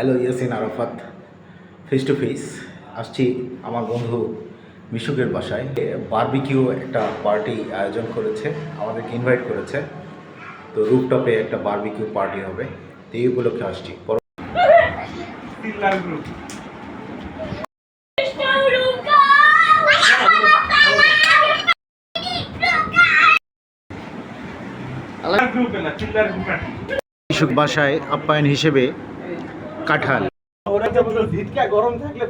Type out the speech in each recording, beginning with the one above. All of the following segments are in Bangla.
Hello Yasin Arafat face to face আসছি আমার বন্ধু মিশুকের বাসায়। বারবিকিউ একটা পার্টি আয়োজন করেছে, আমাদেরকে ইনভাইট করেছে। তো রুফটপে একটা বারবিকিউ পার্টি হবে, তো এই উপলক্ষে আসছি। মিশুক বাসায় আপ্যায়ন হিসেবে কাঁঠাল। গরম থাকলে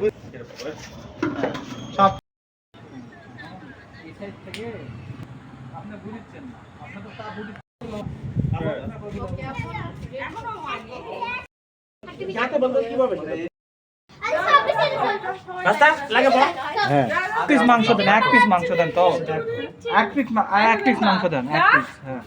পিস মাংস দেন, এক পিস মাংস দেন তো, এক পিস মাংস দেন, এক পিস। হ্যাঁ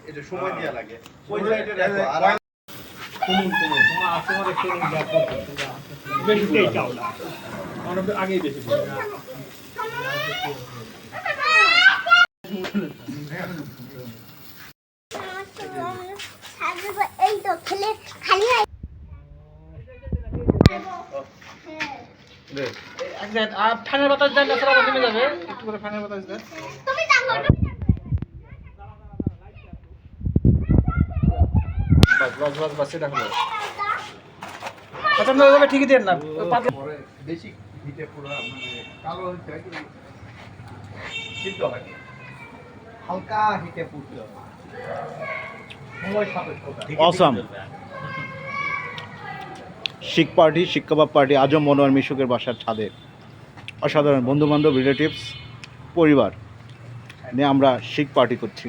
এটা সময় দেওয়া লাগে। এই তো খেলে খালি হয়। ফ্যানের বাতাস দেন, তাছাড়া নেমে যাবে। একটু করে ফ্যানের বাতাস দেন। তুমি দেখো পছন্দ হবে ঠিকই দেন না। বেশি হিটে পুরো মানে কালো হচ্ছে, সিদ্ধ হয়, হালকা হিটে পুড়তে হবে। অসাম শিখ পার্টি, শিখ কাবাব পার্টি আজম মনোয়ার মিশুকের বাসার ছাদে। অসাধারণ বন্ধু বান্ধব, রিলেটিভস, পরিবার নিয়ে আমরা শিখ পার্টি করছি।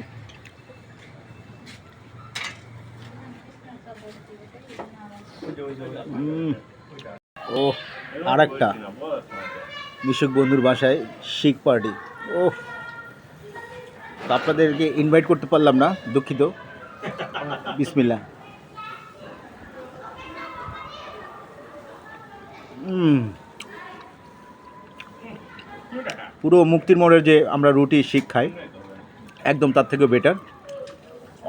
ও আর একটা মিশুক বন্ধুর বাসায় শিখ পার্টি। ও আপনাদেরকে ইনভাইট করতে পারলাম না, দুঃখিত। বিসমিল্লাহ। পুরো মুক্তির মোড়ের যে আমরা রুটি শিখ খাই, একদম তার থেকেও বেটার।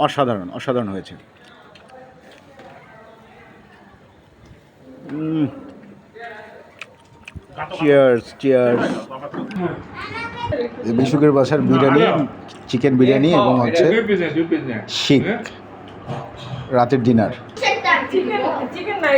অসাধারণ অসাধারণ হয়েছে। Cheers cheers. মিশুকের বাসার বিরিয়ানি, চিকেন বিরিয়ানি এবং হচ্ছে শিখ রাতের ডিনার। চিকেন নাই,